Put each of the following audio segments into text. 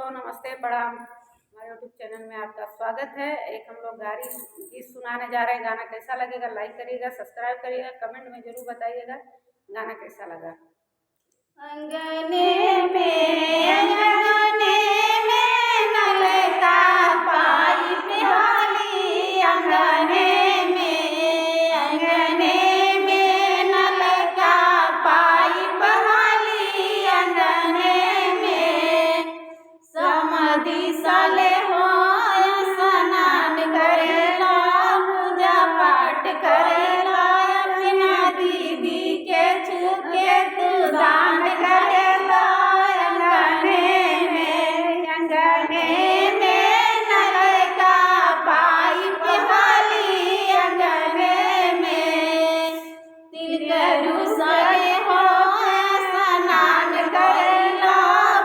नमस्ते प्रणाम। हमारे यूट्यूब चैनल में आपका स्वागत है। एक हम लोग गीत सुनाने जा रहे हैं। गाना कैसा लगेगा लाइक करिएगा, सब्सक्राइब करिएगा, कमेंट में जरूर बताइएगा गाना कैसा लगा। अंगने में नल का पाइप डाली, अंगने में नल का पाइप डाली, अंगने में समधि साले हो स्नान करेला, पूजा पाठ करेला, अपना दीदी के छुके तू दान करेला। अंगने में नल का पाइप डाली, अंगने में तिल करू सरे हो स्नान करेला,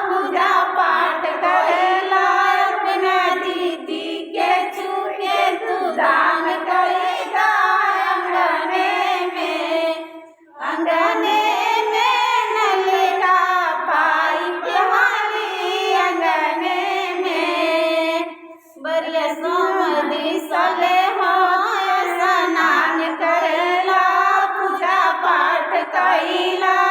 पूजा पाठ करेला, अपना दीदी के छुके तू दान करेगा। अंगने में नल का पाइप डाली, अंगने में बरिया समधि साले हो स्नान करेला, पूजा पाठ कइला।